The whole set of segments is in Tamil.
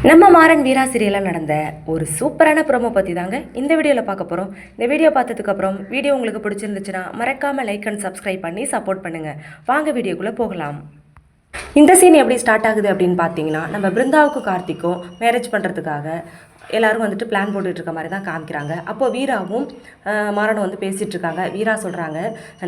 நம்ம மாறன் வீரா சீரியலில் நடந்த ஒரு சூப்பரான ப்ரோமோ பற்றி தாங்க இந்த வீடியோவில் பார்க்க போகிறோம். இந்த வீடியோ பார்த்ததுக்கப்புறம் வீடியோ உங்களுக்கு பிடிச்சிருந்துச்சுன்னா மறக்காமல் லைக் அண்ட் சப்ஸ்கிரைப் பண்ணி சப்போர்ட் பண்ணுங்கள். வாங்க வீடியோக்குள்ளே போகலாம். இந்த சீன் எப்படி ஸ்டார்ட் ஆகுது அப்படின்னு பார்த்தீங்கன்னா, நம்ம பிருந்தாவுக்கும் கார்த்திக்கும் மேரேஜ் பண்ணுறதுக்காக எல்லோரும் வந்துட்டு பிளான் போட்டுட்டு இருக்க மாதிரி தான் காமிக்கிறாங்க. அப்போது வீராவும் மாறனும் வந்து பேசிகிட்டு இருக்காங்க. வீரா சொல்கிறாங்க,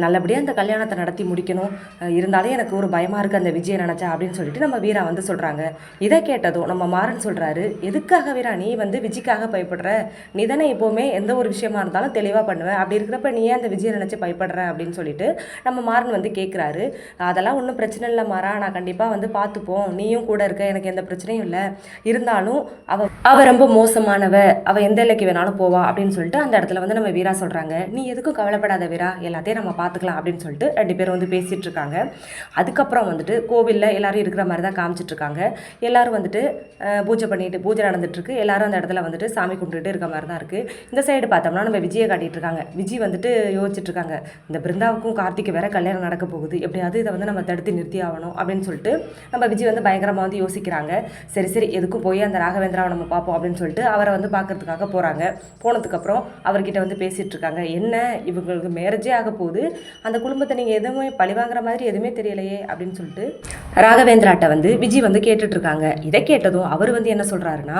நல்லபடியாக அந்த கல்யாணத்தை நடத்தி முடிக்கணும், இருந்தாலும் எனக்கு ஒரு பயமாக இருக்குது அந்த விஜயை நினச்சா அப்படின்னு சொல்லிட்டு நம்ம வீரா வந்து சொல்கிறாங்க. இதை கேட்டதும் நம்ம மாறன் சொல்கிறாரு, எதுக்காக வீரா நீ வந்து விஜய்க்காக பயப்படுற? நீ தானே எப்போவுமே எந்த ஒரு விஷயமா இருந்தாலும் தெளிவாக பண்ணுவேன், அப்படி இருக்கிறப்ப நீ ஏன் அந்த விஜயை நினச்சி பயப்படுற அப்படின்னு சொல்லிட்டு நம்ம மாறன் வந்து கேட்குறாரு. அதெல்லாம் ஒன்றும் பிரச்சனை இல்லை மாறா, நான் கண்டிப்பாக வந்து பார்த்துப்போம், நீயும் கூட இருக்க, எனக்கு எந்த பிரச்சனையும் இல்லை, இருந்தாலும் அவ ரொம்ப மோசமானவ, அவள் எந்த எல்லைக்கு வேணாலும் போவா அப்படின்னு சொல்லிட்டு அந்த இடத்துல வந்து நம்ம வீரா சொல்கிறாங்க. நீ எதுக்கும் கவலைப்படாத வீரா, எல்லாத்தையும் நம்ம பார்த்துக்கலாம் அப்படின்னு சொல்லிட்டு ரெண்டு பேரும் வந்து பேசிகிட்டு இருக்காங்க. அதுக்கப்புறம் வந்துட்டு கோவிலில் எல்லோரும் இருக்கிற மாதிரி தான் காமிச்சிட்ருக்காங்க. எல்லோரும் வந்துட்டு பூஜை நடந்துட்டுருக்கு. எல்லோரும் அந்த இடத்துல வந்துட்டு சாமி கும்பிட்டுட்டு இருக்க மாதிரி தான் இருக்குது. இந்த சைடு பார்த்தோம்னா நம்ம விஜயை காட்டிகிட்டு இருக்காங்க. விஜய் வந்துட்டு யோசிச்சுட்ருக்காங்க, இந்த பிருந்தாவுக்கும் கார்த்திக்கு வேற கல்யாணம் நடக்க போகுது, எப்படியாவது இதை வந்து நம்ம தடுத்து நிறுத்தி ஆகணும் அப்படின்னு சொல்லிட்டு நம்ம விஜய் வந்து பயங்கரமாக வந்து யோசிக்கிறாங்க. சரி எதுக்கும் போய் அந்த ராகவேந்திராவை நம்ம பார்ப்போம் அப்படின்னு சொல்லிட்டு அவரை வந்து பார்க்கறதுக்காக போகிறாங்க. போனதுக்கப்புறம் அவர்கிட்ட வந்து பேசிகிட்டு இருக்காங்க. என்ன இவங்களுக்கு மேரேஜே ஆக போகுது, அந்த குடும்பத்தை நீங்கள் எதுவுமே பழிவாங்கிற மாதிரி எதுவுமே தெரியலையே அப்படின்னு சொல்லிட்டு ராகவேந்திராட்ட வந்து விஜய் வந்து கேட்டுட்ருக்காங்க. இதை கேட்டதும் அவர் வந்து என்ன சொல்கிறாருன்னா,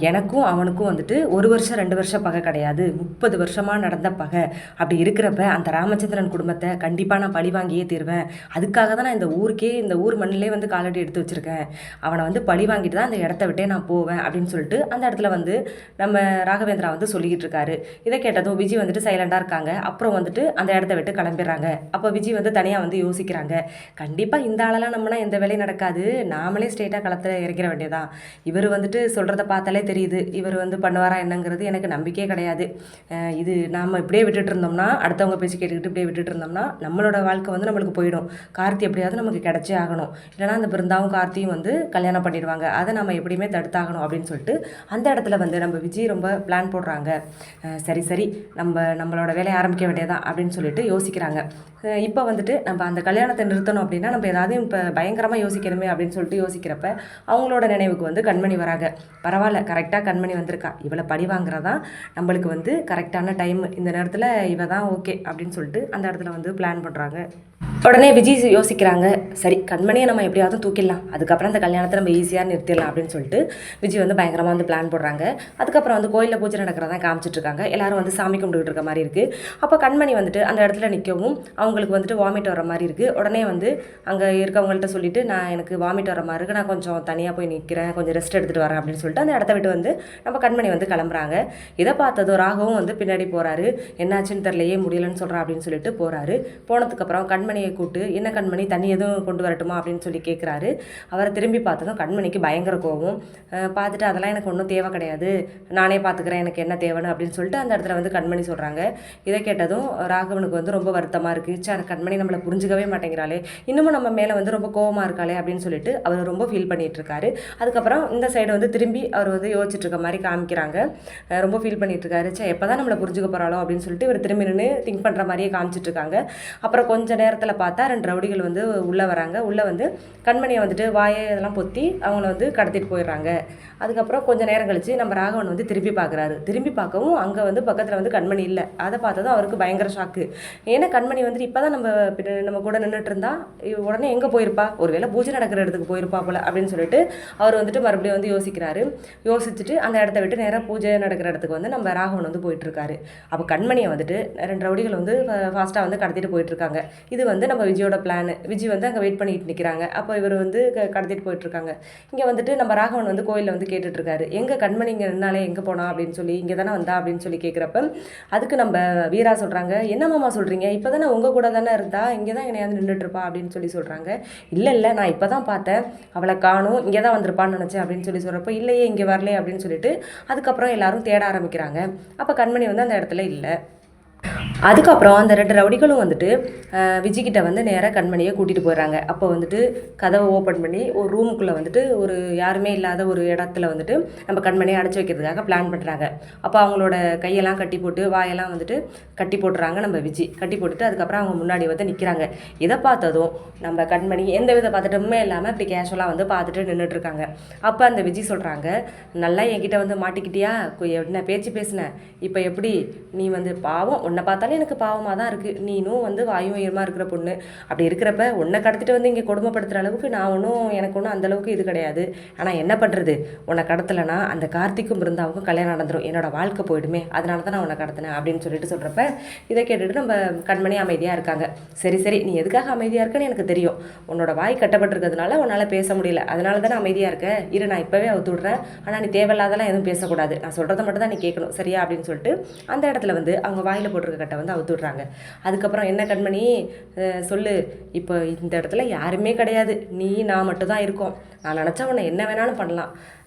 எனக்கும் அவனுக்கும் வந்துட்டு 1 வருஷம் 2 வருஷம் பகை கிடையாது, 30 வருஷமாக நடந்த பகை. அப்படி இருக்கிறப்ப அந்த ராமச்சந்திரன் குடும்பத்தை கண்டிப்பாக நான் பழி வாங்கியே தீர்வேன். அதுக்காக தான் நான் இந்த ஊர் மண்ணிலே வந்து காலடி எடுத்து வச்சுருக்கேன். அவனை வந்து பழி வாங்கிட்டு தான் அந்த இடத்த விட்டே நான் போவேன் அப்படின்னு சொல்லிட்டு அந்த இடத்துல வந்து நம்ம ராகவேந்திரா வந்து சொல்லிக்கிட்டு இருக்காரு. இதை கேட்டதும் விஜய் வந்துட்டு சைலண்டாக இருக்காங்க. அப்புறம் வந்துட்டு அந்த இடத்த விட்டு கிளம்பிடுறாங்க. அப்போ விஜய் வந்து தனியாக வந்து யோசிக்கிறாங்க. கண்டிப்பாக இந்த ஆளெல்லாம் நம்மனா எந்த வேலையும் நடக்காது, நாமளே ஸ்ட்ரெயிட்டாக களத்தில் இறக்கிற வேண்டியதான். இவர் வந்துட்டு சொல்கிறத பார்த்தாலே தெரியுது, இவர் வந்து பண்ணுவாரா என்னங்கிறது எனக்கு நம்பிக்கையே கிடையாது. இது நாம் இப்படியே விட்டுட்டு இருந்தோம்னா, அடுத்தவங்க பேசி கேட்டுக்கிட்டு இப்படியே விட்டுட்டு இருந்தோம்னா நம்மளோட வாழ்க்கை வந்து நம்மளுக்கு போயிடும். கார்த்தி எப்படியாவது நமக்கு கிடைச்சே ஆகணும், இல்லைனா அந்த பிருந்தாவும் கார்த்தியும் வந்து கல்யாணம் பண்ணிடுவாங்க, அதை நம்ம எப்படியுமே தடுத்தாகணும் அப்படின்னு சொல்லிட்டு அந்த இடத்துல வந்து நம்ம விஜய் ரொம்ப பிளான் போடுறாங்க. சரி நம்மளோட வேலையை ஆரம்பிக்க வேண்டியதான் அப்படின்னு சொல்லிட்டு யோசிக்கிறாங்க. இப்போ வந்துட்டு நம்ம அந்த கல்யாணத்தை நிறுத்தணும் அப்படின்னா நம்ம ஏதாவது இப்போ பயங்கரமாக யோசிக்கணுமே அப்படின்னு சொல்லிட்டு யோசிக்கிறப்ப அவங்களோட நினைவுக்கு வந்து கண்மணி வராங்க. பரவாயில்ல, கரெக்டாக கண்மணி வந்திருக்கா, இவளை பழி வாங்குறதா நம்மளுக்கு வந்து கரெக்டான டைம், இந்த நேரத்தில் இவ தான் ஓகே அப்படின்னு சொல்லிட்டு அந்த இடத்துல வந்து பிளான் பண்ணுறாங்க. உடனே விஜய் யோசிக்கிறாங்க, சரி கண்மணியை நம்ம எப்படியாவது தூக்கிடலாம், அதுக்கப்புறம் அந்த கல்யாணத்தை நம்ம ஈஸியாக நிறுத்திடலாம் அப்படின்னு சொல்லிட்டு விஜய் வந்து பயங்கரமாக வந்து பிளான் போடுறாங்க. அதுக்கப்புறம் வந்து கோயிலில் பூஜை நடக்கிறதா காமிச்சிட்ருக்காங்க. எல்லாரும் வந்து சாமி கும்பிட்டுக்கிட்டு இருக்க மாதிரி இருக்குது. அப்போ கண்மணி வந்துட்டு அந்த இடத்துல நிற்கவும் அவங்களுக்கு வந்துட்டு வாமிட் வர மாதிரி இருக்குது. உடனே வந்து அங்கே இருக்கவங்கள்ட்ட சொல்லிவிட்டு, நான் எனக்கு வாமிட் வர மாதிரி இருக்குது, நான் கொஞ்சம் தனியாக போய் நிற்கிறேன், கொஞ்சம் ரெஸ்ட் எடுத்துகிட்டு வரேன் அப்படின்னு சொல்லிட்டு அந்த இடத்த விட்டு வந்து நம்ம கண்மணி வந்து கிளம்புறாங்க. இதை பார்த்ததும் ராகவும் வந்து பின்னாடி போகிறாரு. என்னாச்சுன்னு தெரியலையே, முடியலன்னு சொல்கிறேன் அப்படின்னு சொல்லிட்டு போகிறாரு. போனதுக்கப்புறம் கண்மணியை கூப்பிட்டு, என்ன கண்மணி தண்ணி எதுவும் கொண்டு வரட்டுமா அப்படின்னு சொல்லி கேட்குறாரு. அவரை திரும்பி பார்த்ததும் கண்மணிக்கு பயங்கர கோபம். பார்த்துட்டு அதெல்லாம் எனக்கு ஒன்றும் தேவை கிடையாது, நானே பார்த்துக்கிறேன், எனக்கு என்ன தேவைன்னு அப்படின்னு சொல்லிட்டு அந்த இடத்துல வந்து கண்மணி சொல்கிறாங்க. இதை கேட்டதும் ராகவனுக்கு வந்து ரொம்ப வருத்தமாக இருக்குது. அந்த கண்மணி நம்மளை புரிஞ்சுக்கவே மாட்டேங்கிறாளே, இன்னமும் நம்ம மேலே வந்து ரொம்ப கோபமாக இருக்காளே அப்படின்னு சொல்லிட்டு அவர் ரொம்ப ஃபீல் பண்ணிகிட்டு இருக்காரு. அதுக்கப்புறம் இந்த சைடு வந்து திரும்பி அவர் வந்து யோசிச்சுட்டு இருக்க மாதிரி காமிக்கிறாங்க. ரொம்ப ஃபீல் பண்ணிட்டு இருக்காரு. எப்போ தான் நம்மளை புரிஞ்சுக்க போகிறாளோ அப்படின்னு சொல்லிட்டு இவர் திரும்பி நின்று திங்க் பண்ணுற மாதிரியே காமிச்சிட்டு இருக்காங்க. அப்புறம் கொஞ்சம் நேரத்தில் பார்த்தா 2 ரவுடிகள் வந்து உள்ளே வராங்க. உள்ளே வந்து கண்மணியை வந்துட்டு வாயை இதெல்லாம் பொத்தி அவங்கள வந்து கடத்திட்டு போயிடுறாங்க. அதுக்கப்புறம் கொஞ்சம் நேரம் கழிச்சு நம்ம ராகவன் வந்து திரும்பி பார்க்குறாரு. திரும்பி பார்க்கவும் அங்கே வந்து பக்கத்தில் வந்து கண்மணி இல்லை. அதை பார்த்ததும் அவருக்கு பயங்கர ஷாக்கு. ஏன்னா கண்மணி வந்துட்டு இப்போ தான் நம்ம கூட நின்றுட்டு இருந்தா, உடனே எங்கே போயிருப்பா, ஒருவேளை பூஜை நடக்கிற இடத்துக்கு போயிருப்பா போல அப்படின்னு சொல்லிட்டு அவர் வந்துட்டு மறுபடியும் வந்து யோசிக்கிறாரு. யோசிச்சுட்டு அந்த இடத்த விட்டு நேராக பூஜை நடக்கிற இடத்துக்கு வந்து நம்ம ராகவன் வந்து போயிட்டுருக்காரு. அப்போ கண்மணியை வந்துட்டு 2 ரவுடிகள் வந்து ஃபாஸ்ட்டாக வந்து கடத்திட்டு போயிட்டுருக்காங்க. இது வந்து நம்ம விஜயோட பிளான். விஜய் வந்து அங்கே வெயிட் பண்ணிட்டு நிற்கிறாங்க. அப்போ இவர் வந்து கடத்திட்டு போயிட்டுருக்காங்க. இங்கே வந்துட்டு நம்ம ராகவன் வந்து கோயிலில் வந்து கேட்டுட்ருக்காரு, எங்கே கண்மணி இங்கே என்னாலே எங்கே போனா அப்படின்னு சொல்லி, இங்கே தானே வந்தா அப்படின்னு சொல்லி கேட்குறப்ப அதுக்கு நம்ம வீரா சொல்கிறாங்க, என்ன மாமா சொல்கிறீங்க, இப்போ தானே உங்கள் கூட தானே இருந்தா, இங்கே தான் என்னையாவது நின்றுட்டுருப்பா அப்படின்னு சொல்லி சொல்கிறாங்க. இல்லை நான் இப்போ தான் பார்த்தேன், அவளை காணும், இங்கே தான் வந்திருப்பான்னு நினச்சேன் அப்படின்னு சொல்லி சொல்கிறப்ப, இல்லையே இங்கே வரலையே அப்படின்னு சொல்லிட்டு அதுக்கப்புறம் எல்லாரும் தேட ஆரம்பிக்கிறாங்க. அப்போ கண்மணி வந்து அந்த இடத்துல இல்லை. அதுக்கப்புறம் அந்த 2 ரவுடிகளும் வந்துட்டு விஜிக்கிட்ட வந்து நேராக கண்மணியை கூட்டிகிட்டு போயிடுறாங்க. அப்போ வந்துட்டு கதவை ஓப்பன் பண்ணி ஒரு ரூமுக்குள்ளே வந்துட்டு ஒரு யாருமே இல்லாத ஒரு இடத்துல வந்துட்டு நம்ம கண்மணியை அடைச்சி வைக்கிறதுக்காக பிளான் பண்ணுறாங்க. அப்போ அவங்களோட கையெல்லாம் கட்டி போட்டு வாயெல்லாம் வந்துட்டு கட்டி போட்டுறாங்க நம்ம விஜி. கட்டி போட்டுட்டு அதுக்கப்புறம் அவங்க முன்னாடி வந்து நிற்கிறாங்க. இதை பார்த்ததும் நம்ம கண்மணி எந்த வித பதட்டமுமே இல்லாமல் இப்படி கேஷுவலாக வந்து பார்த்துட்டு நின்றுட்டுருக்காங்க. அப்போ அந்த விஜி சொல்கிறாங்க, நல்லா என்கிட்ட வந்து மாட்டிக்கிட்டியா, என்ன பேச்சு பேசின, இப்போ எப்படி நீ வந்து பாவம், உன்னை பார்த்தாலே எனக்கு பாவமாக தான் இருக்குது, நீனும் வந்து வாயும் உயரமாக இருக்கிற பொண்ணு, அப்படி இருக்கிறப்ப உன்னை கடத்திட்டு வந்து இங்கே கொடுமைப்படுத்துகிற அளவுக்கு நான் எனக்கு ஒன்றும் அந்தளவுக்கு இது கிடையாது. ஆனால் என்ன பண்ணுறது, உன்னை கடத்தலைன்னா அந்த கார்த்திக்கும் பிருந்தாவுக்கும் கல்யாணம் நடந்துடும், என்னோட வாழ்க்கை போயிடுமே, அதனால தான் நான் உன்னை கடத்தினேன் அப்படின்னு சொல்லிட்டு சொல்கிறப்ப இதை கேட்டுட்டு நம்ம கண்மணி அமைதியாக இருக்காங்க. சரி சரி, நீ எதுக்காக அமைதியாக இருக்கன்னு எனக்கு தெரியும், உன்னோட வாய் கட்டப்பட்டிருக்கிறதுனால உன்னால் பேச முடியல, அதனால தானே அமைதியாக இருக்க, இரு நான் இப்போவே அவுத்து விட்றேன், ஆனால் நீ தேவையில்லாதெல்லாம் எதுவும் பேசக்கூடாது, நான் சொல்கிறத மட்டும் தான் நீ கேட்கணும் சரியா அப்படின்னு சொல்லிட்டு அந்த இடத்துல வந்து அவங்க வாயில் போட்டிருக்க கட்டை வந்து அவுத்து விட்றாங்க. அதுக்கப்புறம் என்ன கண்மணி சொல்லு, இப்போ இந்த இடத்துல யாருமே கிடையாது, நீ நான் மட்டும் தான் இருக்கோம், நான் நினச்சா உன்னை என்ன வேணாலும் பண்ணலாம்,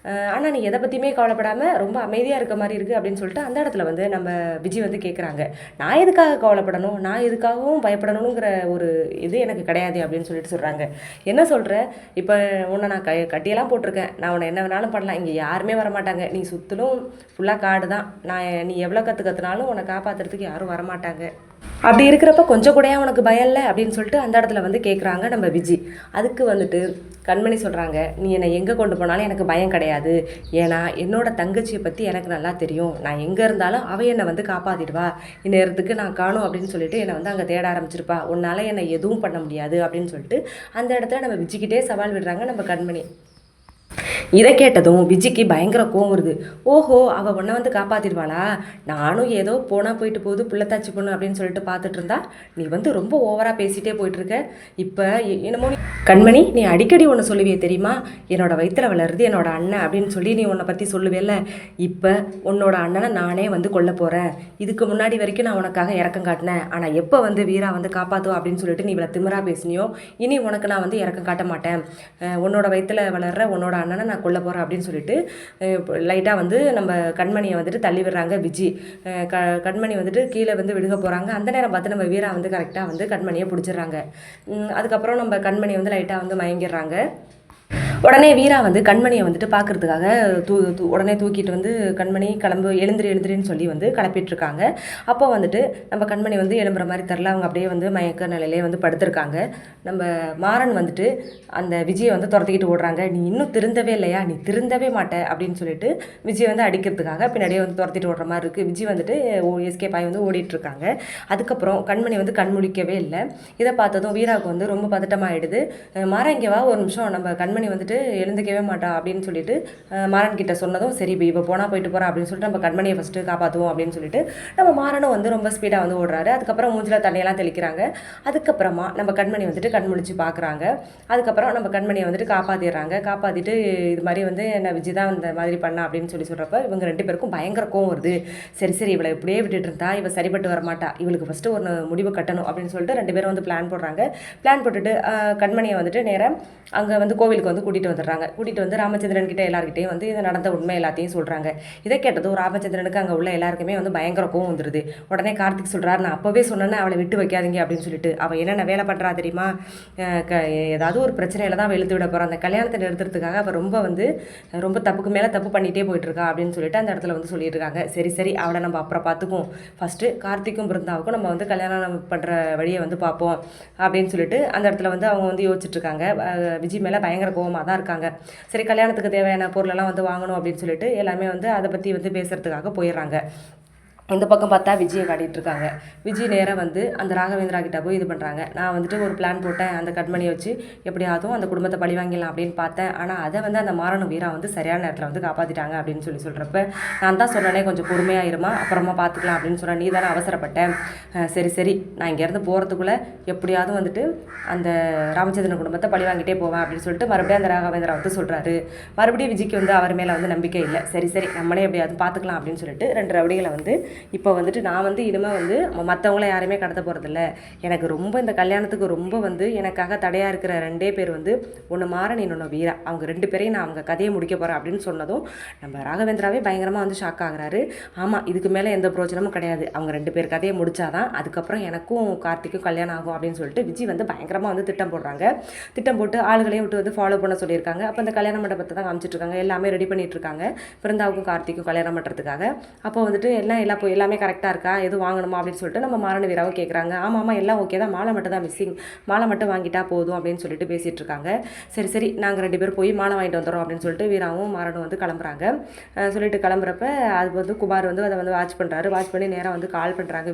ஆனால் நீ எதை பற்றியுமே கவலைப்படாமல் ரொம்ப அமைதியாக இருக்க மாதிரி இருக்குது அப்படின்னு சொல்லிட்டு அந்த இடத்துல வந்து நம்ம விஜய் வந்து கேட்குறாங்க. நான் எதுக்காக கவலைப்படணும், நான் எதுக்காகவும் பயப்படணுங்கிற ஒரு இது எனக்கு கிடையாது அப்படின்னு சொல்லிட்டு சொல்கிறாங்க. என்ன சொல்கிற, இப்போ உன்னை நான் கட்டியெல்லாம் போட்டிருக்கேன், நான் உன்னை என்ன வேணாலும் பண்ணலாம், இங்கே யாருமே வரமாட்டாங்க, நீ சுற்றிலும் ஃபுல்லாக காடு தான், நீ எவ்வளோ கற்றுனாலும் உன்னை காப்பாற்றுறதுக்கு யாரும் வரமாட்டாங்க, அப்படி இருக்கிறப்ப கொஞ்சம் கூடயா உனக்கு பயம் இல்லை அப்படின்னு சொல்லிட்டு அந்த இடத்துல வந்து கேட்குறாங்க நம்ம விஜி. அதுக்கு வந்துட்டு கண்மணி சொல்கிறாங்க, நீ என்னை எங்கே கொண்டு போனாலும் எனக்கு பயம் கிடையாது, ஏன்னா என்னோட தங்கச்சியை பற்றி எனக்கு நல்லா தெரியும், நான் எங்கே இருந்தாலும் அவள் என்னை வந்து காப்பாற்றிடுவா, இந்நேரத்துக்கு நான் காணும் அப்படின்னு சொல்லிட்டு என்னை வந்து அங்கே தேட ஆரம்பிச்சிருப்பா, உன்னால் என்னை எதுவும் பண்ண முடியாது அப்படின்னு சொல்லிட்டு அந்த இடத்துல நம்ம விஜிக்கிட்டே சவால் விடுறாங்க நம்ம கண்மணி. இதை கேட்டதும் விஜிக்கு பயங்கர கோவம் வருது. ஓஹோ, அவள் உன்னை வந்து காப்பாற்றிடுவாளா, நானும் ஏதோ போனால் போயிட்டு போகுது புள்ளத்தாச்சி பொண்ணு அப்படின்னு சொல்லிட்டு பார்த்துட்டு இருந்தா நீ வந்து ரொம்ப ஓவராக பேசிகிட்டே போயிட்டுருக்க. இப்போ என்னமோ கண்மணி, நீ அடிக்கடி ஒன்று சொல்லுவியே தெரியுமா, என்னோட வயிற்றில் வளருது என்னோட அண்ணன் அப்படின்னு சொல்லி நீ உன்னை பற்றி சொல்லுவேல்ல, இப்போ உன்னோட அண்ணனை நானே வந்து கொல்ல போகிறேன், இதுக்கு முன்னாடி வரைக்கும் நான் உனக்காக இறக்கம் காட்டினேன், ஆனால் எப்போ வந்து வீரா வந்து காப்பாற்றுவோம் அப்படின்னு சொல்லிட்டு நீ இவ்வளோ திமிரா பேசினியோ, இனி உனக்கு நான் வந்து இறக்கம் காட்ட மாட்டேன், உன்னோட வயிற்றில் வளர்ற உன்னோட அண்ணனை நான் கொல்ல போகிறேன் அப்படின்னு சொல்லிட்டு லைட்டாக வந்து நம்ம கண்மணியை வந்துட்டு தள்ளி விடுறாங்க விஜி. கண்மணி வந்துட்டு கீழே வந்து விடுக போகிறாங்க. அந்த நேரம் பார்த்து நம்ம வீரா வந்து கரெக்டாக வந்து கண்மணியை பிடிச்சிடுறாங்க. அதுக்கப்புறம் நம்ம கண்மணி வந்து லைட்டாக வந்து மயங்கிடுறாங்க. உடனே வீரா வந்து கண்மணியை வந்துட்டு பார்க்குறதுக்காக உடனே தூக்கிட்டு வந்து கண்மணி கிளம்பு எழுந்துருன்னு சொல்லி வந்து கிளப்பிட்டுருக்காங்க. அப்போ வந்துட்டு நம்ம கண்மணி வந்து எழும்புற மாதிரி தெரில, அவங்க அப்படியே வந்து மயக்க நிலையிலே வந்து படுத்திருக்காங்க. நம்ம மாறன் வந்துட்டு அந்த விஜயை வந்து துரத்திக்கிட்டு ஓடுறாங்க. நீ இன்னும் திருந்தவே இல்லையா, நீ திருந்தவே மாட்டே அப்படின்னு சொல்லிட்டு விஜய் வந்து அடிக்கிறதுக்காக பின்னாடியே வந்து துரத்திட்டு ஓடுற மாதிரி இருக்குது. விஜய் வந்துட்டு எஸ்கேப் ஆகி வந்து ஓடிட்டுருக்காங்க. அதுக்கப்புறம் கண்மணி வந்து கண் முழிக்கவே இல்லை. இதை பார்த்ததும் வீராவுக்கு வந்து ரொம்ப பதட்டமாகிடுது. மாறன் இங்கே வா ஒரு நிமிஷம், நம்ம கண்மணி வந்துட்டு எழுந்துக்கவே மாட்டா அப்படின்னு சொல்லிட்டு மாறன் கிட்ட சொன்னதும் சரி இப்போ போனால் போயிட்டு போகிறா அப்படின்னு சொல்லிட்டு நம்ம கண்மணியை ஃபஸ்ட்டு காப்பாற்றுவோம் அப்படின்னு சொல்லிட்டு நம்ம மாறனும் வந்து ரொம்ப ஸ்பீடாக வந்து ஓடுறாரு. அதுக்கப்புறம் மூஞ்சில் தண்ணியெல்லாம் தெளிக்கிறாங்க. அதுக்கப்புறமா நம்ம கண்மணி வந்துட்டு கண் முழிச்சு பார்க்குறாங்க. அதுக்கப்புறம் நம்ம கண்மணியை வந்துட்டு காப்பாற்றிடுறாங்க. காப்பாற்றிட்டு இது மாதிரி வந்து என்ன விஜய் தான் இந்த மாதிரி பண்ணா அப்படின்னு சொல்கிறப்ப இவங்க 2 பேருக்கும் பயங்கர கோவம் வருது. சரி சரி, இவளை இப்படியே விட்டுட்டு இருந்தா இவள் சரிப்பட்டு வரமாட்டா, இவளுக்கு ஃபஸ்ட்டு ஒரு முடிவு கட்டணும் அப்படின்னு சொல்லிட்டு 2 பேரும் வந்து பிளான் போடுறாங்க. பிளான் போட்டுட்டு கண்மணியை வந்துட்டு நேராக அங்கே வந்து கோவிலுக்கு வந்து கூட்டிகிட்டு வந்துடுறாங்க. கூட்டிகிட்டு வந்து ராமச்சந்திரன் கிட்டே எல்லாருக்கிட்டையும் வந்து இதை நடந்த உண்மை எல்லாத்தையும் சொல்கிறாங்க. இதை கேட்டதும் ராமச்சந்திரனுக்கு அங்கே உள்ள எல்லாருக்குமே வந்து பயங்கர கோவம் வந்துடுது. உடனே கார்த்திக் சொல்கிறார், நான் அப்போவே சொன்னேன்னு அவளை விட்டு வைக்காதீங்க அப்படின்னு சொல்லிட்டு, அவள் என்னென்ன வேலை பண்ணுறா தெரியுமா, ஏதாவது ஒரு பிரச்சனையில் தான் வெளுத்து விட போகிறான், அந்த கல்யாணத்தை நிறுத்துறதுக்காக அவள் ரொம்ப தப்புக்கு மேலே தப்பு பண்ணிகிட்டே போயிட்டுருக்கா அப்படின்னு சொல்லிட்டு அந்த இடத்துல வந்து சொல்லிட்டு இருக்காங்க. சரி சரி, அவளை நம்ம அப்புறம் பார்த்துக்குவோம், ஃபஸ்ட்டு கார்த்திக்கும் பிருந்தாவுக்கும் நம்ம வந்து கல்யாணம் பண்ணுற வழியை வந்து பார்ப்போம் அப்படின்னு சொல்லிட்டு அந்த இடத்துல வந்து அவங்க வந்து யோசிச்சுட்ருக்காங்க. விஜய் மேலே பயங்கர கோவமாக தான் இருக்காங்க. சரி, கல்யாணத்துக்கு தேவையான பொருளெல்லாம் வந்து வாங்கணும் அப்படின்னு சொல்லிட்டு எல்லாமே வந்து அதை பற்றி வந்து பேசுகிறதுக்காக போயிடுறாங்க. இந்த பக்கம் பார்த்தா விஜயை காட்டிகிட்டு இருக்காங்க. விஜய் நேராக வந்து அந்த ராகவேந்திரா கிட்ட போய் இது பண்ணுறாங்க. நான் வந்துட்டு ஒரு பிளான் போட்டேன், அந்த கண்மணியை வச்சு எப்படியாவது அந்த குடும்பத்தை பழி வாங்கிடலாம் அப்படின்னு பார்த்தேன், ஆனால் அதை வந்து அந்த மாறனும் வீரா வந்து சரியான நேரத்தில் வந்து காப்பாற்றிட்டாங்க அப்படின்னு சொல்கிறப்ப நான் தான் சொன்னேனே கொஞ்சம் பொறுமையாக இருமா, அப்புறமா பார்த்துக்கலாம் அப்படின்னு சொன்னேன், நீ தானே அவசரப்பட்டேன், சரி சரி நான் இங்கேருந்து போகிறதுக்குள்ளே எப்படியாவது வந்துட்டு அந்த ராமச்சந்திரன் குடும்பத்தை பழி வாங்கிட்டே போவேன் அப்படின்னு சொல்லிட்டு மறுபடியும் அந்த ராகவேந்திரா வந்து சொல்கிறாரு. மறுபடியும் விஜய்க்கு வந்து அவர் மேலே வந்து நம்பிக்கை இல்லை. சரி சரி, நம்மளே எப்படியாவது பார்த்துக்கலாம் அப்படின்னு சொல்லிட்டு 2 ரவுடிகளை வந்து இப்போ வந்துட்டு நான் வந்து இனிமேல் வந்து மற்றவங்கள யாரையுமே கடத்த போகிறதில்ல, எனக்கு ரொம்ப இந்த கல்யாணத்துக்கு ரொம்ப வந்து எனக்காக தடையாக இருக்கிற 2 பேர் வந்து ஒன்று மாறன் இன்னொன்று வீரா, அவங்க 2 பேரையும் நான் அவங்க கதையை முடிக்க போகிறேன் அப்படின்னு சொன்னதும் நம்ம ராகவேந்திராவே பயங்கரமாக வந்து ஷாக் ஆகுறாரு. ஆமாம், இதுக்கு மேலே எந்த பிரோஜனமும் கிடையாது, அவங்க 2 பேர் கதையை முடிச்சாதான் அதுக்கப்புறம் எனக்கும் கார்த்திக்கும் கல்யாணம் ஆகும் அப்படின்னு சொல்லிட்டு விஜய் வந்து பயங்கரமாக வந்து திட்டம் போடுறாங்க. திட்டம் போட்டு ஆளுகளையும் விட்டு வந்து ஃபாலோ பண்ண சொல்லியிருக்காங்க. அப்போ இந்த கல்யாண மண்டபத்தை தான் காமிச்சிட்டு இருக்காங்க, எல்லாமே ரெடி பண்ணிட்டு இருக்காங்க பிருந்தாவுக்கும் கார்த்திக்கும் கல்யாணம் பண்ணுறதுக்காக. அப்போ வந்துட்டு எல்லாமே கரெக்டாக இருக்கா, எதுவும் வாங்கணுமா அப்படின்னு சொல்லிட்டு நம்ம மாறன் வீராவும் கேட்குறாங்க. ஆமாம் எல்லாம் ஓகே தான், மாலை மட்டும் தான் மிஸ்ஸிங், மாலை மட்டும் வாங்கிட்டா போதும் அப்படின்னு சொல்லிட்டு பேசிகிட்டு இருக்காங்க. சரி நாங்கள் 2 பேர் போய் மாலை வாங்கிட்டு வந்துடுறோம் அப்படின்னு சொல்லிட்டு வீராவும் மாறனும் வந்து கிளம்புறாங்க. சொல்லிட்டு கிளம்புறப்ப அது வந்து குமார் வந்து அதை வந்து வாட்ச் பண்ணுறாரு. வாட்ச் பண்ணி நேராக வந்து கால் பண்ணுறாங்க